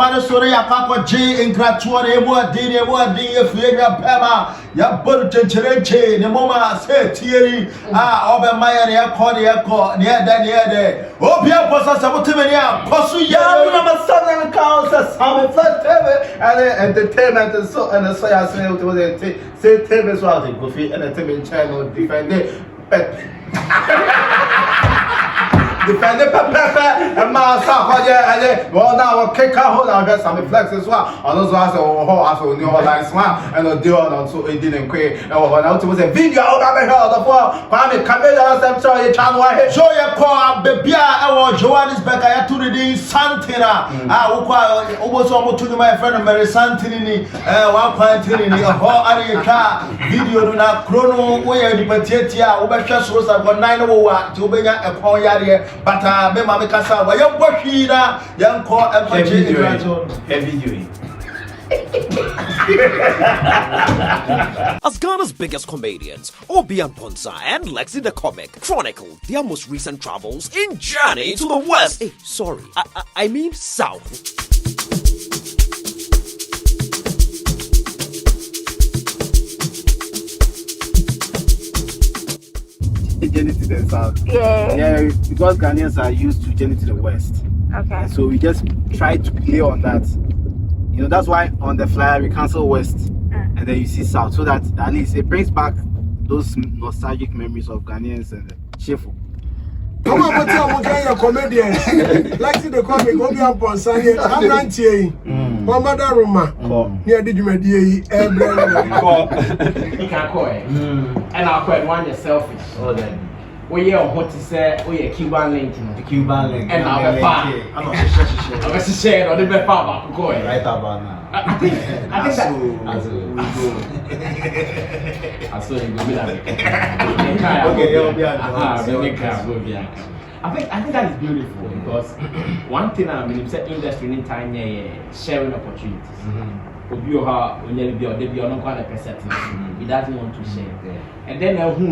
Amana Sore Papa J in Gratuane, what did if you Pema, ya Bulchenche, the Moma said Thierry, Obermeyer, Yaco, near there. Opia Posa Sabotimania, Posuya, Son and Cows, some flat and entertainment and so and so I say it was a say Tavis Routing, Goofy, and a Timmy channel defend it. Defend it, Pepper, and Massa, well, now I'll kick out hold on some flex as well. I also asked, oh, new lines, and a deal on so it didn't quit. Oh, it was a video of the fall. Kwame Camilla, I'm sorry, channel. Show your call, Bebia, our Johannesburg, I had to read Santina. I almost almost to my friend Mary Santini, 1.3, a whole area video, not chrono, where the Patetia, Obashas was about 901 to bring a call yard. But Mama Casa, why you working young call and heavy doing. As Ghana's biggest comedians, Obian Ponza and LEKZY the Comic chronicle their most recent travels in Journey to the West. Hey, sorry, I mean South. Journey to the south. Yeah, because Ghanaians are used to journey to the west. Okay. So we just try to play on that. You know, that's why on the flyer we cancel west and then you see south, so that at least it brings back those nostalgic memories of Ghanaians and cheerful. Come on, what's up, your comedian? LEKZY the Comic, Obian Ponsa, I'm Rantier. Mama Roma. Near did you make the You can't call it. And I'll quite want you selfish. Oh, then. We are what to say, we are Cuban link. The Cuban link. And I'll be fine. I'm going to share or the best part of going. Right about now. I think that. I saw you go be like. Okay, you'll be I think that is beautiful because one thing I mean, it's an industry in time sharing opportunities. When you are not going to percent, he doesn't want to share. And then who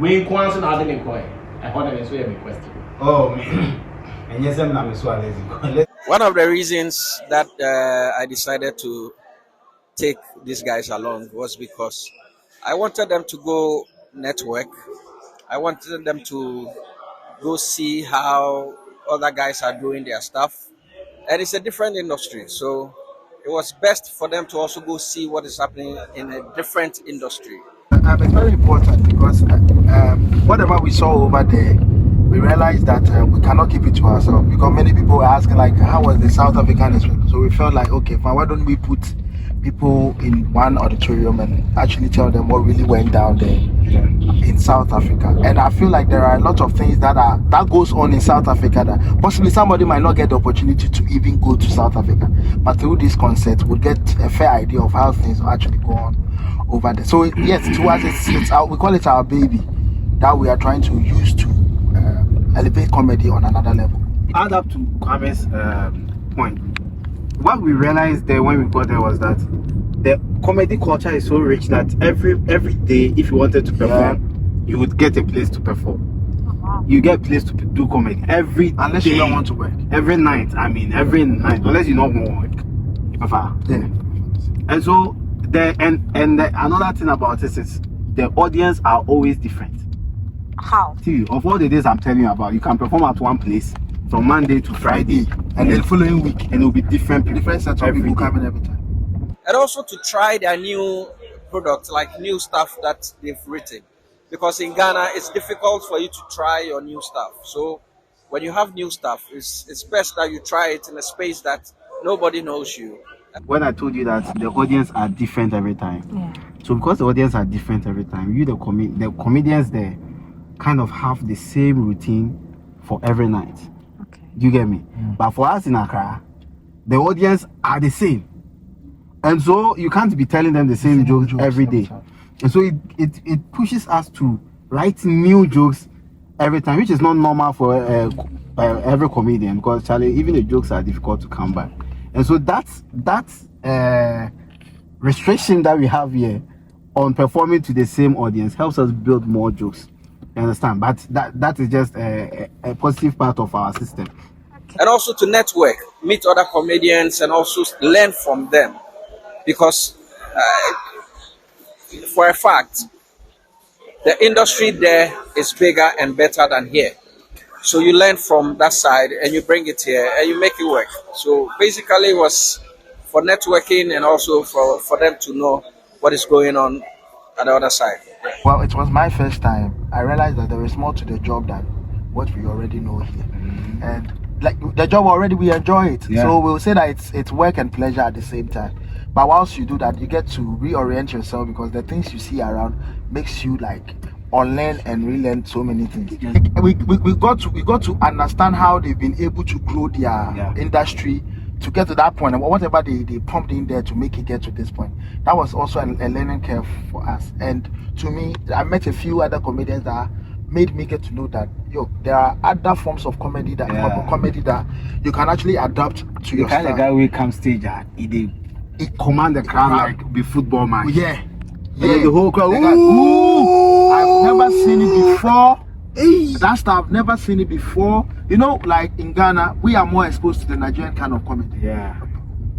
we once and other than coin. I want to answer every question. Oh, and yes, I'm so lazy. One of the reasons that I decided to take these guys along was because I wanted them to go network. I wanted them to go see how other guys are doing their stuff. And it's a different industry. So it was best for them to also go see what is happening in a different industry. It's very important because whatever we saw over there, we realized that we cannot keep it to ourselves, because many people were asking like, how was the South African experience? So we felt like, okay, fine, why don't we put people in one auditorium and actually tell them what really went down there in South Africa. And I feel like there are a lot of things that goes on in South Africa that possibly somebody might not get the opportunity to even go to South Africa, but through this concert we'll get a fair idea of how things actually go on over there. So yes, to us we call it our baby that we are trying to use to elevate comedy on another level. Add up to Kwame's point, what we realized there when we got there was that the comedy culture is so rich that every day, if you wanted to perform, you would get a place to perform. You get a place to do comedy unless you don't want to work. Every night, unless you don't want to work, you prefer. Yeah. And so another thing about this is the audience are always different. How? See, of all the days I'm telling you about, you can perform at one place from Monday to Friday, and then following week, and it will be different sets of people coming every time. And also to try their new products, like new stuff that they've written. Because in Ghana, it's difficult for you to try your new stuff. So when you have new stuff, it's best that you try it in a space that nobody knows you. When I told you that the audience are different every time, so because the audience are different every time, the comedians there kind of have the same routine for every night. You get me? But for us in Accra, the audience are the same, and so you can't be telling them the same jokes every day. And so it pushes us to write new jokes every time, which is not normal for every comedian, because Charlie, even the jokes are difficult to come by. And so that's restriction that we have here on performing to the same audience helps us build more jokes. You understand? But that is just a positive part of our system. And also to network. meet other comedians and also learn from them. Because for a fact, the industry there is bigger and better than here. So you learn from that side and you bring it here and you make it work. So basically it was for networking and also for them to know what is going on at the other side. Well, it was my first time. I realized that there is more to the job than what we already know here. And like the job already, we enjoy it. Yeah. So we'll say that it's work and pleasure at the same time. But whilst you do that, you get to reorient yourself because the things you see around makes you like unlearn and relearn so many things. We got to understand how they've been able to grow their industry to get to that point, and whatever they pumped in there to make it get to this point. That was also a learning curve for us. And to me, I met a few other comedians that made me get to know that there are other forms of comedy that you can actually adapt to your kind style. of guy will come stage and he command the crowd like be football match. Yeah. The whole crowd. Ooh! I've never seen it before. That stuff, I've never seen it before. You know, like in Ghana, we are more exposed to the Nigerian kind of comedy. Yeah.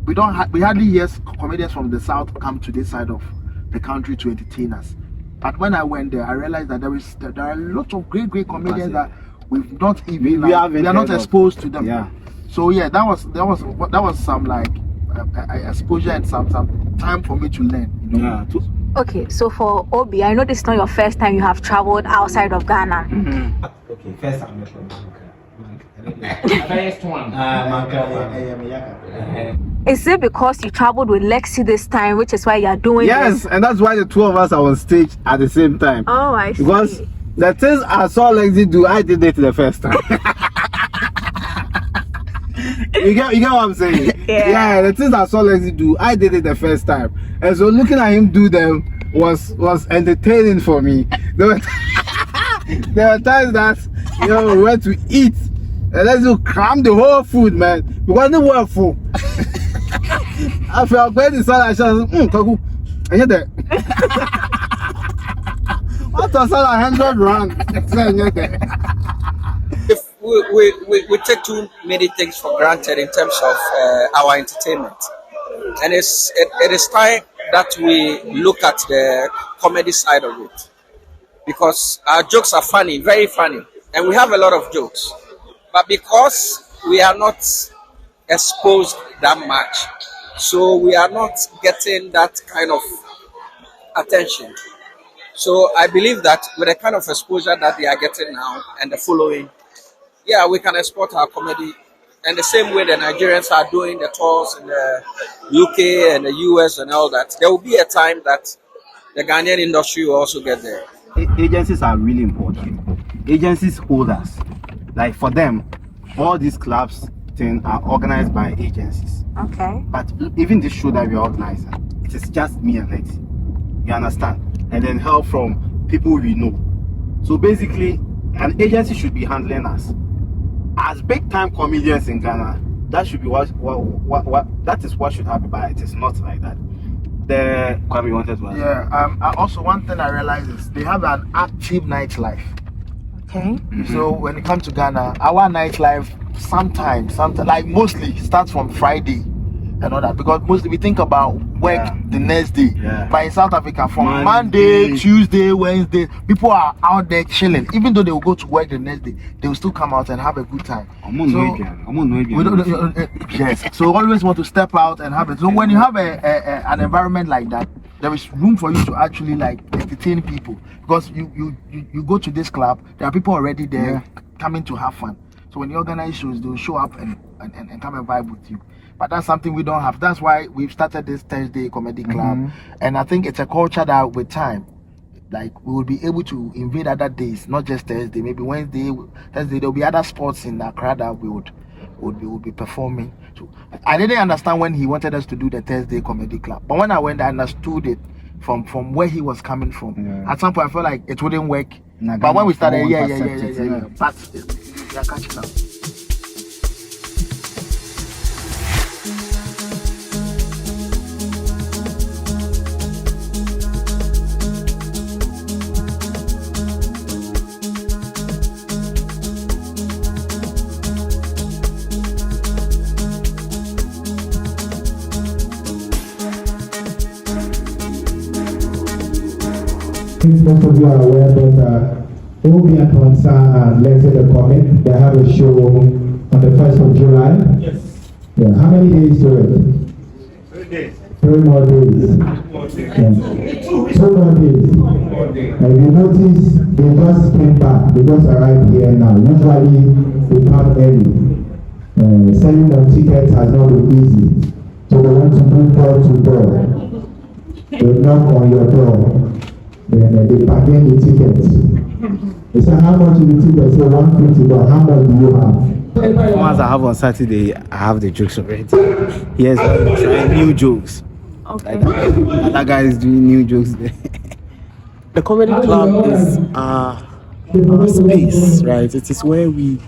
We hardly hear comedians from the south come to this side of the country to entertain us. But when I went there, I realized that there are a lot of great comedians that we've not even we are not exposed to them. Yeah. So yeah, that was some like exposure and some time for me to learn. You know? Yeah. Okay, so for Obi, I know this is not your first time you have traveled outside of Ghana. Okay, first time. First one. Is it because you traveled with LEKZY this time, which is why you're doing Yes, this? and that's why the two of us are on stage at the same time. Oh, I see. Because the things I saw LEKZY do, I did it the first time. you get what I'm saying? Yeah. The things I saw LEKZY do, I did it the first time. And so looking at him do them was entertaining for me. There were times that we went to eat and LEKZY cram the whole food, man. Because it didn't work full. I felt going to salad, Kaku. I hear that. What was that 100 rand? If we take too many things for granted in terms of our entertainment, and it is time that we look at the comedy side of it, because our jokes are funny, very funny, and we have a lot of jokes, but because we are not exposed that much, so we are not getting that kind of attention. So I believe that with the kind of exposure that they are getting now and the following, we can export our comedy. And the same way the Nigerians are doing the tours in the UK and the US and all that, there will be a time that the Ghanaian industry will also get there. Agencies are really important. Agencies hold us. Like for them, all these clubs are organized by agencies. Okay. But even this show that we are organizing, it is just me and LEKZY. You understand? And then help from people we know. So basically, an agency should be handling us. As big time comedians in Ghana, that should be what that is what should happen, but it is not like that. The Kwame wanted to ask. Yeah. Also, one thing I realized is they have an active nightlife. Okay. So when it comes to Ghana, our nightlife sometimes like mostly starts from Friday and all that, because mostly we think about work the next day. But in South Africa, from Monday, Tuesday, Wednesday, people are out there chilling. Even though they will go to work the next day, they will still come out and have a good time. Yes. So always want to step out and have it. So when you have an environment like that, there is room for you to actually like entertain people, because you go to this club, there are people already there coming to have fun. So when you organize shows, they'll show up and come and vibe with you. But that's something we don't have. That's why we've started this Thursday comedy club. And I think it's a culture that with time, like we will be able to invade other days, not just Thursday, maybe Wednesday, Thursday. There'll be other spots in Accra that we would be performing. So I didn't understand when he wanted us to do the Thursday comedy club. But when I went, I understood it from where he was coming from. At some point I felt like it wouldn't work. But when we started, but we are catching up. most of you are aware, but Obi and Ponsa and LEKZY the Comic, they have a show on the 1st of July. Yes. Yeah. How many days to it? 3 days. 3 more days. Yeah. 2 more days. If you notice, they just came back. They just arrived here now. Usually, they come early. Selling them tickets has not been easy. So they want to move door to door. They knock on your door. Then they bargain the tickets. They say, how much is the ticket? Say 150, but how much do you have? Once I have on Saturday, I have the jokes already. Yes, I'm trying new jokes. Okay. Like that guy is doing new jokes there. The comedy club is our space, right? It is where we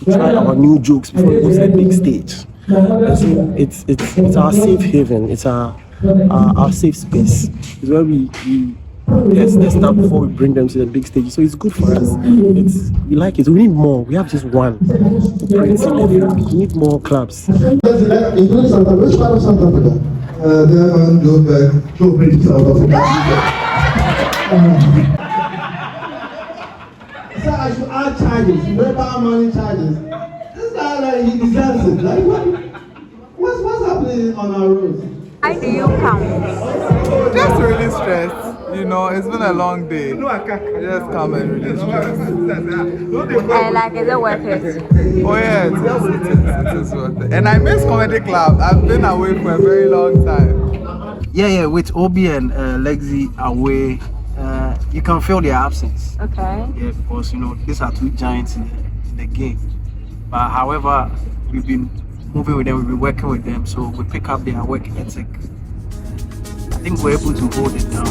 try our new jokes before we go to the big stage. It's our safe haven. It's our safe space. It's where we test stuff before we bring them to the big stage. So it's good for us. We like it. We need more. We have just one. We need more clubs. Including South Africa. Which part of South Africa? They're on Joburg, South Africa. So I should add charges, mobile money charges. This guy, like, he deserves it. Like, what's happening on our roads? Why do you come? Just really stressed. You know, it's been a long day. I just come and really stressed. And like, is it worth it? Oh yeah, it is worth it. And I miss comedy club. I've been away for a very long time. Yeah, with Obi and LEKZY away, you can feel their absence. Okay. Yeah, because you know these are two giants in the game. But however, we've been moving with them, we've been working with them, so we pick up their work ethic. I think we're able to hold it down.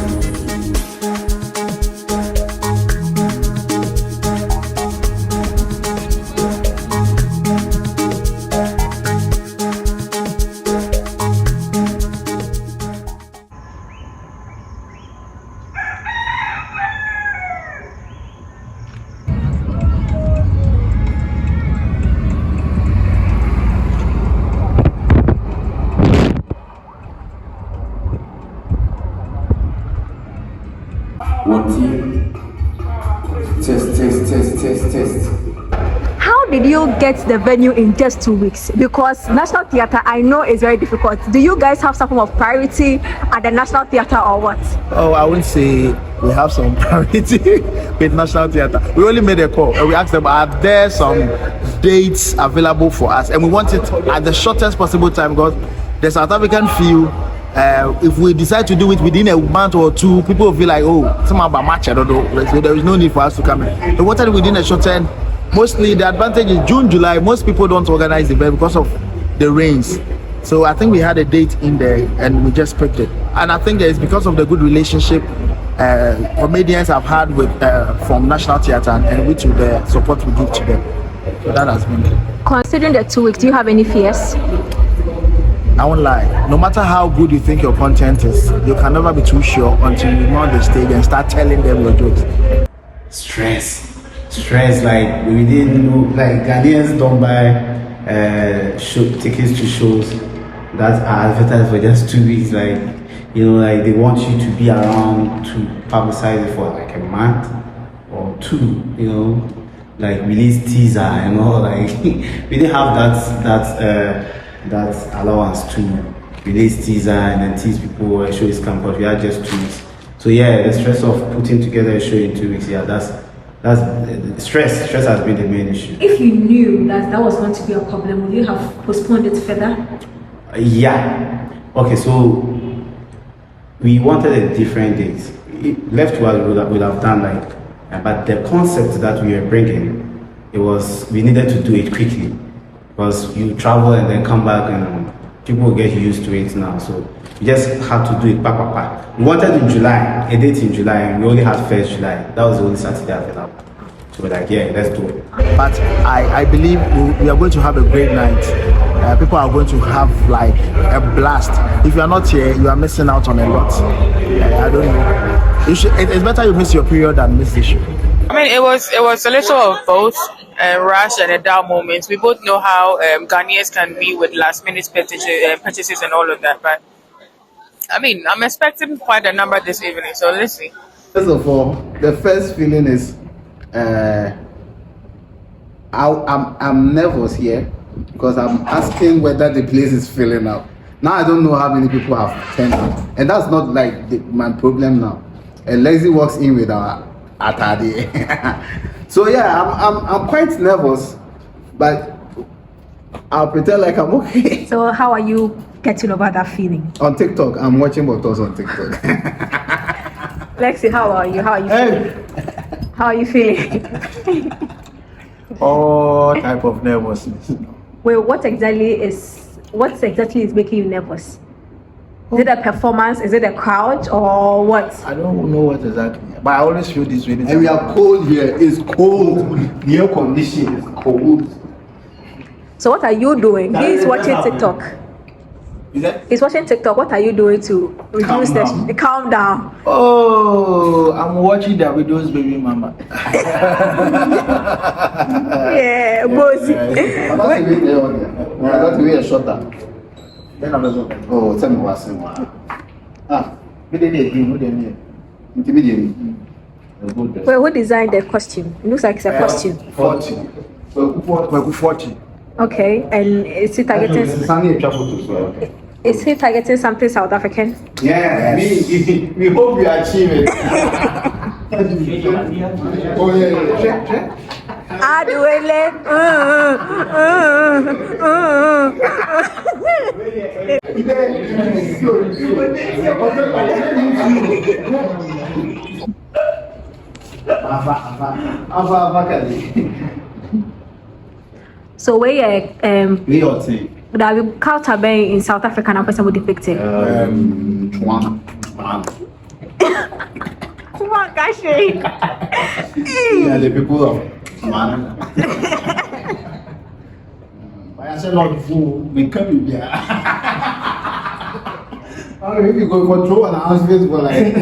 Test. How did you get the venue in just 2 weeks? Because National Theatre, I know, is very difficult. Do you guys have some form of priority at the National Theatre or what? Oh, I wouldn't say we have some priority with National Theatre. We only made a call and we asked them, are there some dates available for us? And we want it at the shortest possible time because the South African feel if we decide to do it within a month or two, people will feel like, oh, somehow by March, I don't know. So there is no need for us to come in. We wanted it within a short time. Mostly the advantage is June, July. Most people don't organize the event because of the rains. So I think we had a date in there and we just picked it. And I think it's because of the good relationship comedians have had with from National Theatre and which the support we give to them. So that has been it. Considering the 2 weeks, do you have any fears? I won't lie. No matter how good you think your content is, you can never be too sure until you mount the stage and start telling them your jokes. Stress, like we didn't know, like Ghanaians don't buy tickets to shows that are advertised for just 2 weeks. Like, you know, like they want you to be around to publicize it for like a month or two, you know, like release teaser and all. Like we didn't have that allowance to release teaser and then tease people a show is coming, because we had just 2 weeks. So yeah, the stress of putting together a show in 2 weeks, yeah, that's stress has been the main issue. If you knew that was going to be a problem, would you have postponed it further? Yeah. Okay, so we wanted a different date. Left to us, we would have done like, but the concept that we were bringing, we needed to do it quickly. Because you travel and then come back and people will get used to it now. So we just had to do it. We wanted in July, a date in July, and we only had 1st July. That was the only Saturday available. So we're like, yeah, let's do it. But I believe we are going to have a great night. People are going to have like a blast. If you are not here, you are missing out on a lot. I don't know. It's better you miss your period than miss the show. I mean, it was a little of both. Rush and a down moments. We both know how Ghanaians can be with last minute purchases and all of that. But I mean, I'm expecting quite a number this evening, so let's see. First of all, the first feeling is I'm nervous here because I'm asking whether the place is filling up. Now I don't know how many people have turned up, and that's not like my problem now. LEKZY walks in with our atade. So yeah, I'm quite nervous, but I'll pretend like I'm okay. So how are you getting over that feeling? On TikTok, I'm watching Botos on TikTok. LEKZY, how are you? How are you feeling? How are you feeling? All type of nervousness. Well, what exactly is making you nervous? Is it the performance? Is it the crowd or what? I don't know what exactly, but I always feel this way. And we are cold here. It's cold. The air condition is cold. So what are you doing? He's watching TikTok. He's watching TikTok. What are you doing to reduce the calm down? Oh, I'm watching that videos, baby mama. Yeah, bossy. I got to be a shorter. Then I'm going. Oh, tell me what's in one. Well, who designed the costume? It looks like it's a costume. 40. Okay, and is he targeting? Is he targeting something South African? Yeah, we hope we achieve it. Oh yeah. Aduele. So where that we culture be in South Africa and person would depict it. Come on, gosh. Yeah, the people of man. I said not fool, we come here. I don't know if you go control and ask this for like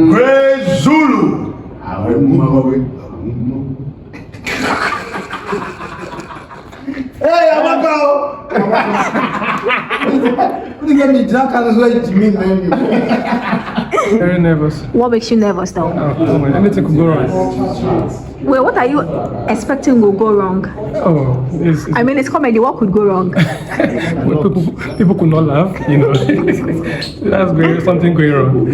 Great Zulu. Hey, Amaka! You get me drunk and as well to me, man. Very nervous. What makes you nervous though? Anything could go wrong. Well, what are you expecting will go wrong? Oh, I mean, it's comedy. What could go wrong? people could not laugh, you know. That's something going wrong.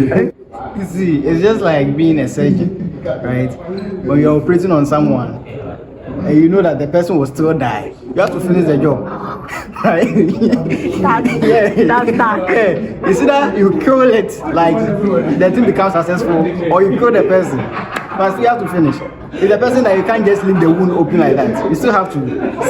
You see, it's just like being a surgeon, right? When you're operating on someone, and you know that the person will still die, you have to finish the job, right? That's dark. Yeah. It's either you kill it, like the thing becomes successful, or you kill the person, but you have to finish. It's a person that you can't just leave the wound open like that. You still have to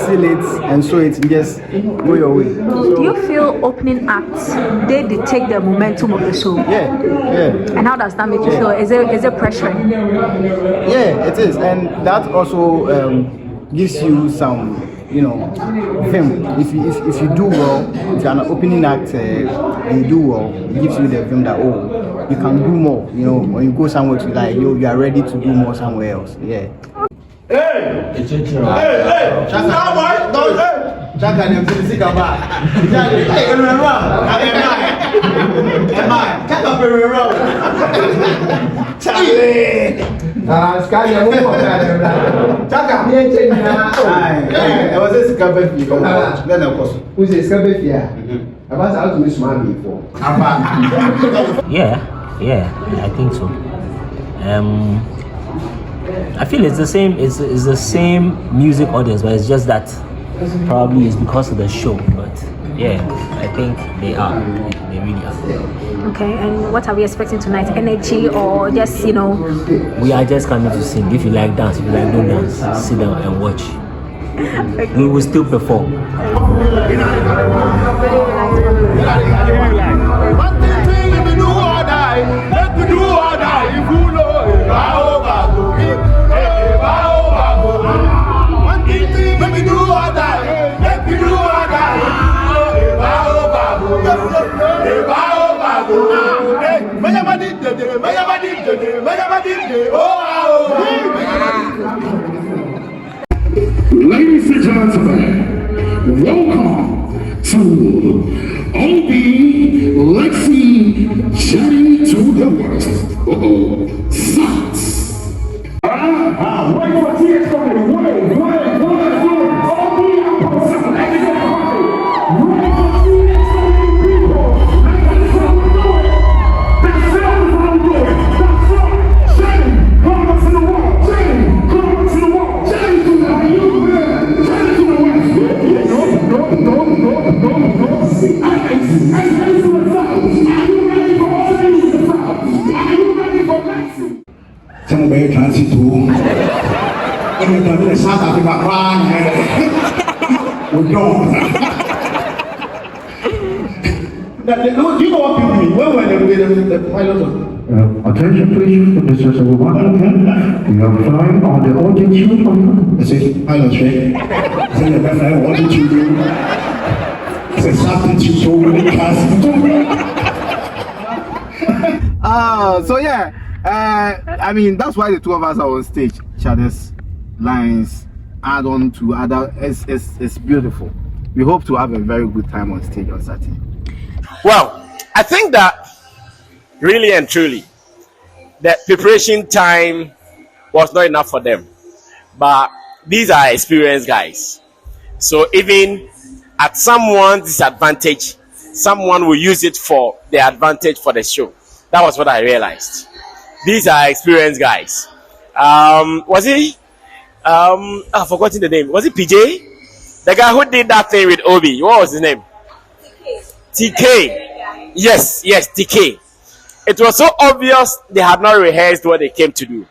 seal it and sew it and just go your way. Do you feel opening acts they dictate the momentum of the show? Yeah. And how does that make you feel? Is it pressuring? Yeah, it is, and that also gives you some, film. If you do well, if you're an opening act and you do well, it gives you the film that you can do more. When you go somewhere to like you are ready to do more somewhere else. Yeah. Hey! Chaka ni mtisi kaba. Chaka perero. Chale. Skali ya mungu Chaka. I was a scabbard before. Then of course. Who's a scabbard here? About how to miss money for. Yeah, I think so. I feel it's the same. It's the same music audience, but it's just that probably it's because of the show. But yeah, I think they are. They really are. Okay, and what are we expecting tonight? Energy or just We are just coming to sing. If you like dance, if you like no dance, sit down and watch. Okay. We will still perform. Oh, Ladies and gentlemen, welcome to OB LEKZY Journey to the West. Sucks. Wait for tears from me. Wait. OB Apple ladies and gentlemen. Wait for tears from me, people. That's how we do it. That's how we do it. That's right. Shane, come up to the wall. Shane, come up to the wall. Shane, to the you man. Shane to the west. No. I to the south. Are you ready for all things to the south? Are you ready for LEKZY? Some of you transit to. In South Africa, we don't. Do you know what people mean? When were the pilots? Attention please, this is a woman. You are flying on the altitude. This is pilot, right? Say you're flying altitude. It's something to show when it So yeah, I mean that's why the two of us are on stage. Chades lines add on to other. It's beautiful. We hope to have a very good time on stage on Saturday. Well, I think that really and truly, the preparation time was not enough for them. But these are experienced guys. So even at someone's disadvantage, someone will use it for the advantage for the show. That was what I realized. These are experienced guys. Was he? I've forgotten the name. Was it PJ? The guy who did that thing with Obi. What was his name? TK. Yes, TK. It was so obvious they had not rehearsed what they came to do.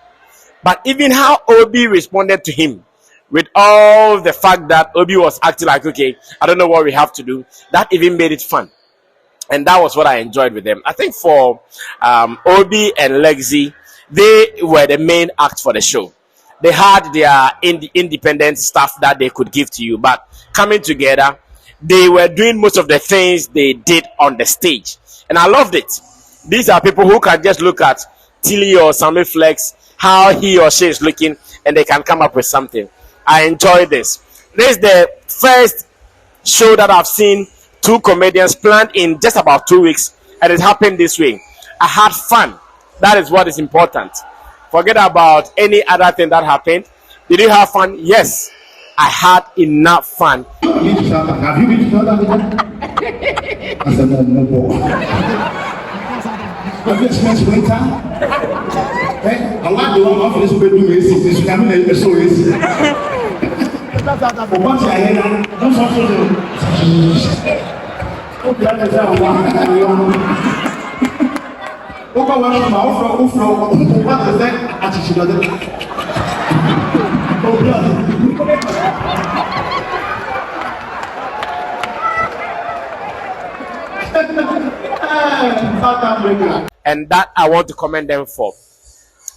But even how Obi responded to him, with all the fact that Obi was acting like, okay, I don't know what we have to do, that even made it fun. And that was what I enjoyed with them. I think for Obi and LEKZY, they were the main act for the show. They had their independent stuff that they could give to you, but coming together, they were doing most of the things they did on the stage. And I loved it. These are people who can just look at Tilly or Sammy Flex, how he or she is looking, and they can come up with something. I enjoy this. This is the first show that I've seen two comedians planned in just about 2 weeks, and it happened this way. I had fun. That is what is important. Forget about any other thing that happened. Did you have fun? Yes. I had enough fun. Have you been to South Africa? I said, no. Have you experienced winter? I want the one of this will do this. You can make a show. Once I hear that, don't talk to them. What is that attitude? And that I want to commend them for.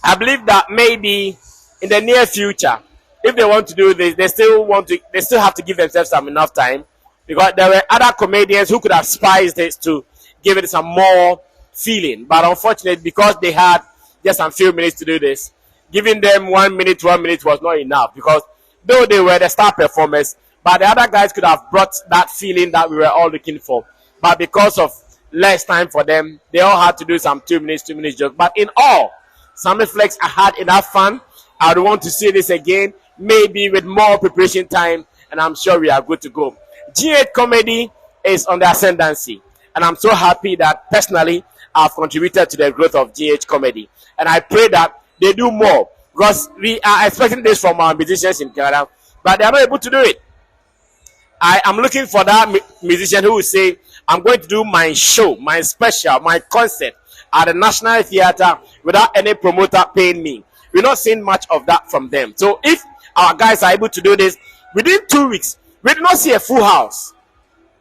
I believe that maybe in the near future, if they want to do this, they still have to give themselves some enough time, because there were other comedians who could have spiced this to give it some more feeling. But unfortunately, because they had just a few minutes to do this, giving them 1 minute was not enough, because though they were the star performers, but the other guys could have brought that feeling that we were all looking for. But because of less time for them, they all had to do some 2 minutes jokes. But in all, Sammy Flex, I had enough fun. I would want to see this again, maybe with more preparation time, and I'm sure we are good to go. G8 comedy is on the ascendancy, and I'm so happy that personally I've contributed to the growth of G8 comedy, and I pray that they do more, because we are expecting this from our musicians in Canada, but they are not able to do it. I am looking for that musician who will say, I'm going to do my show, my special, my concert at the National Theatre without any promoter paying me. We're not seeing much of that from them. So if our guys are able to do this within 2 weeks, we did not see a full house.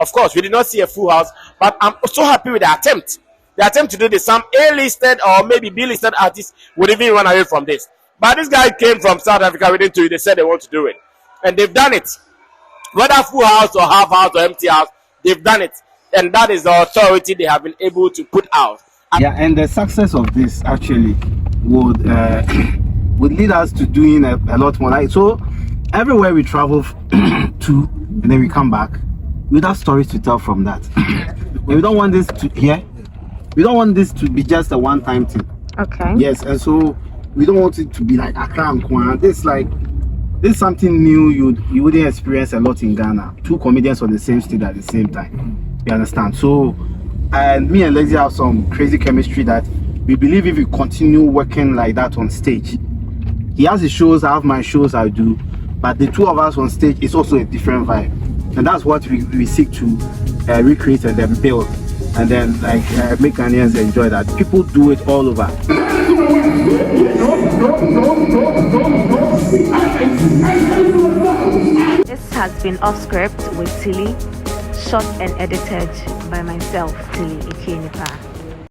Of course, we did not see a full house, but I'm so happy with the attempt. The attempt to do this. Some A-listed or maybe B-listed artists would even run away from this. But this guy came from South Africa within 2 weeks. They said they want to do it. And they've done it. Whether full house or half house or empty house, they've done it. And that is the authority they have been able to put out. Yeah, and the success of this actually would would lead us to doing a lot more. Like, so everywhere we travel to and then we come back, we have stories to tell from that. And we don't want this to we don't want this to be just a one-time thing. Okay. Yes, and so we don't want it to be like Accra and Kwan. This is something new you wouldn't experience a lot in Ghana. Two comedians on the same stage at the same time. You understand? So, and me and LEKZY have some crazy chemistry that we believe if we continue working like that on stage. He has his shows, I have my shows, I do. But the two of us on stage is also a different vibe. And that's what we seek to recreate and then build. And then make Ghanaians enjoy that. People do it all over. This has been Off Script with Tilly, shot and edited by myself, Tilly Ikenipa.